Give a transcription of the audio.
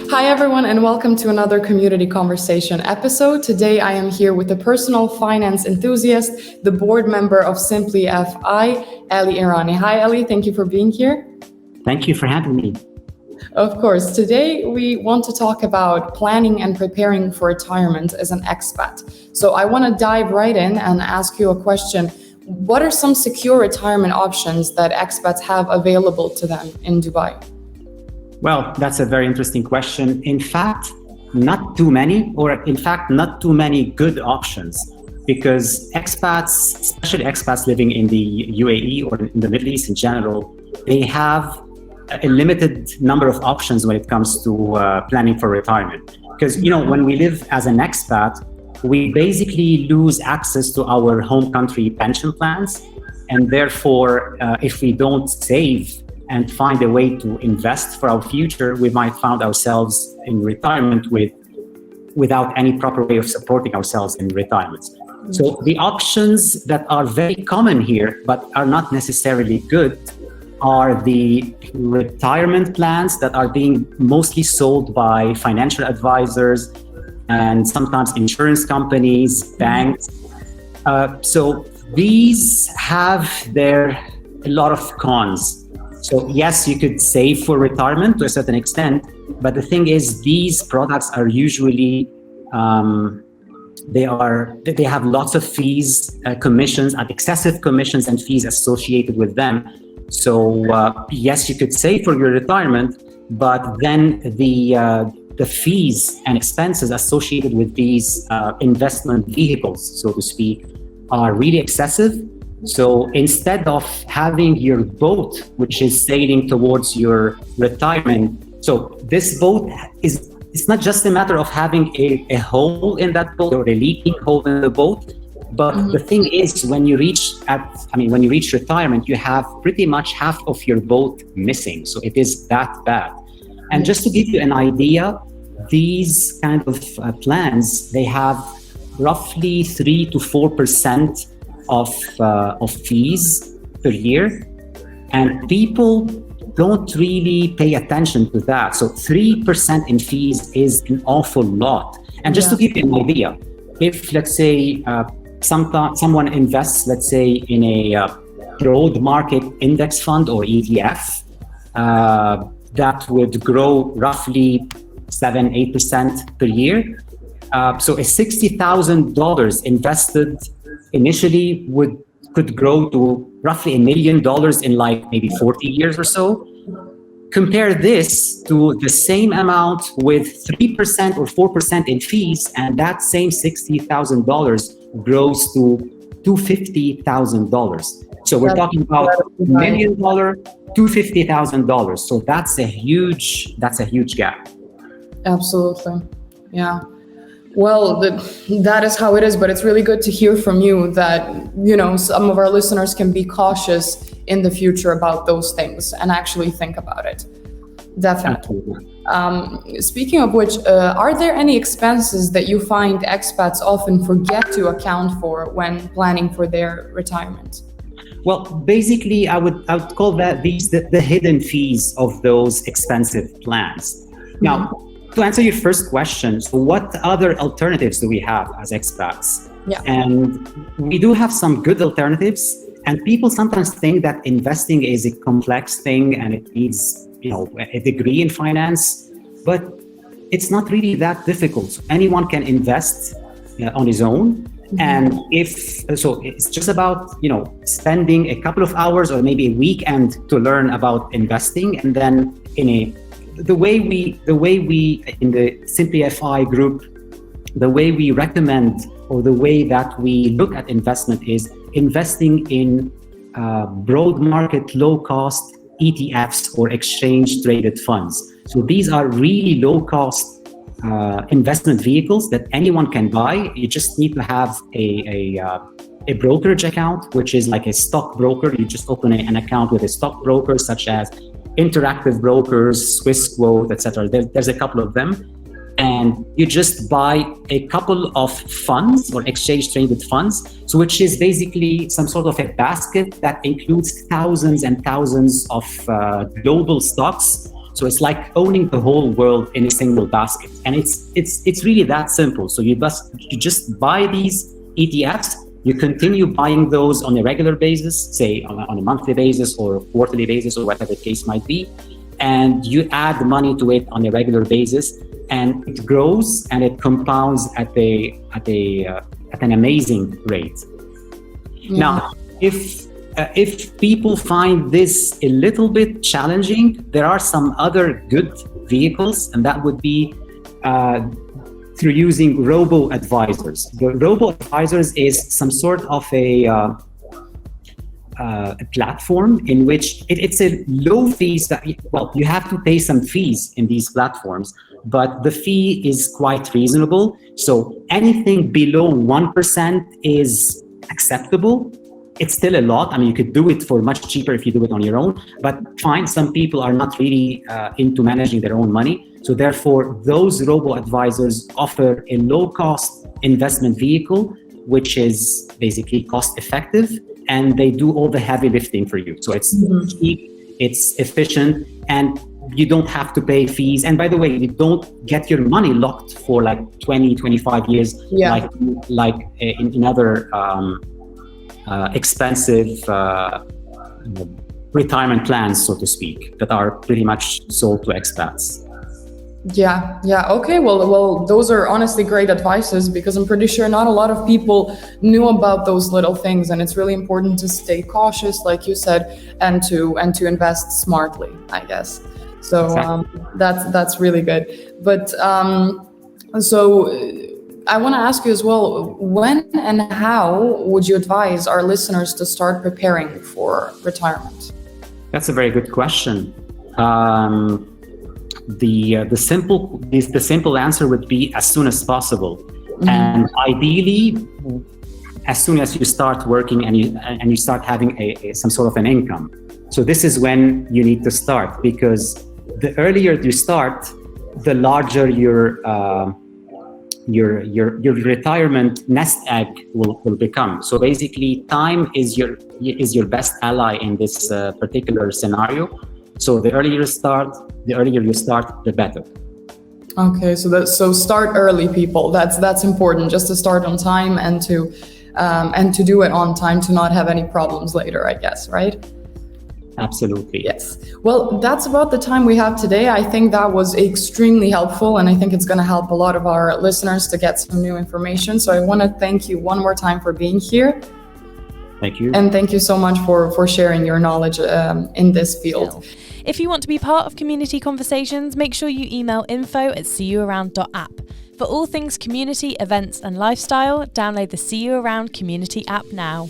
Hi, everyone, and welcome to another community conversation episode. Today, I am here with a personal finance enthusiast, the board member of Simply FI, Elie Irani. Hi, Elie. Thank you for being here. Thank you for having me. Of course. Today, we want to talk about planning and preparing for retirement as an expat. So I want to dive right in and ask you a question. What are some secure retirement options that expats have available to them in Dubai? Well, that's a very interesting question. In fact, not too many good options, because expats, especially expats living in the UAE or in the Middle East in general, they have a limited number of options when it comes to planning for retirement. Because, when we live as an expat, we basically lose access to our home country pension plans. And therefore, if we don't save and find a way to invest for our future, we might find ourselves in retirement without any proper way of supporting ourselves in retirement. So the options that are very common here, but are not necessarily good, are the retirement plans that are being mostly sold by financial advisors and sometimes insurance companies, banks. So these have a lot of cons. So yes, you could save for retirement to a certain extent, but the thing is, these products are usually they have lots of fees, commissions, and excessive commissions and fees associated with them. So yes, you could save for your retirement, but then the fees and expenses associated with these investment vehicles, so to speak, are really excessive. So instead of having your boat, which is sailing towards your retirement, so this boat it's not just a matter of having a hole in that boat or a leaking hole in the boat, but the thing is, when you reach retirement, you have pretty much half of your boat missing. So it is that bad. And just to give you an idea, these kind of plans, they have roughly 3 to 4% of fees per year, and people don't really pay attention to that. So 3% in fees is an awful lot. And just to give you an idea, if let's say someone invests, let's say in a broad market index fund or ETF, that would grow roughly 7-8% per year. So a $60,000 invested initially could grow to roughly $1 million in like maybe 40 years or so. Compare this to the same amount with 3% or 4% in fees, and that same $60,000 grows to $250,000. So we're talking about $1 million, $250,000. So that's a huge gap. Absolutely. Yeah. Well, that is how it is, but it's really good to hear from you that, some of our listeners can be cautious in the future about those things and actually think about it. Definitely. Speaking of which, are there any expenses that you find expats often forget to account for when planning for their retirement? Well, basically, I would call that the hidden fees of those expensive plans. Now, to answer your first question, so what other alternatives do we have as expats? Yeah. And we do have some good alternatives. And people sometimes think that investing is a complex thing and it needs, a degree in finance, but it's not really that difficult. So anyone can invest on his own. And it's just about, spending a couple of hours or maybe a weekend to learn about investing. And then the way we in the Simply FI group, the way we recommend or the way that we look at investment is investing in broad market, low cost ETFs or exchange traded funds. So these are really low cost investment vehicles that anyone can buy. You just need to have a brokerage account, which is like a stockbroker. You just open an account with a stockbroker such as Interactive Brokers, Swissquote, etc. There's a couple of them. And you just buy a couple of funds or exchange traded funds, so which is basically some sort of a basket that includes thousands and thousands of global stocks. So it's like owning the whole world in a single basket, and it's really that simple. So you just buy these ETFs. You continue buying those on a regular basis, say on a monthly basis or quarterly basis or whatever the case might be, and you add money to it on a regular basis, and it grows and it compounds at an amazing rate. Now, if people find this a little bit challenging, there are some other good vehicles, and that would be through using Robo advisors. The Robo advisors is some sort of a platform in which it's a low fees. You have to pay some fees in these platforms, but the fee is quite reasonable. So anything below 1% is acceptable. It's still a lot. I mean, you could do it for much cheaper if you do it on your own, but fine, some people are not really into managing their own money. So therefore, those robo-advisors offer a low-cost investment vehicle, which is basically cost-effective, and they do all the heavy lifting for you. So it's cheap, it's efficient, and you don't have to pay fees. And by the way, you don't get your money locked for like 20, 25 years, like in other expensive retirement plans, so to speak, that are pretty much sold to expats. Yeah. Okay. Well, those are honestly great advices, because I'm pretty sure not a lot of people knew about those little things, and it's really important to stay cautious, like you said, and to invest smartly, I guess. So exactly. That's really good. But so I want to ask you as well, when and how would you advise our listeners to start preparing for retirement? That's a very good question. The simple answer would be as soon as possible, and ideally as soon as you start working and you start having some sort of an income. So this is when you need to start, because the earlier you start, the larger your retirement nest egg will become. So basically, time is your best ally in this particular scenario. So the earlier you start, the better. Okay, so start early, people. That's important, just to start on time and to do it on time, to not have any problems later, I guess, right? Absolutely. Yes. Well, that's about the time we have today. I think that was extremely helpful, and I think it's going to help a lot of our listeners to get some new information. So I want to thank you one more time for being here. Thank you. And thank you so much for sharing your knowledge in this field. If you want to be part of Community Conversations, make sure you email info@seeyouaround.app. For all things community, events and lifestyle, download the See You Around community app now.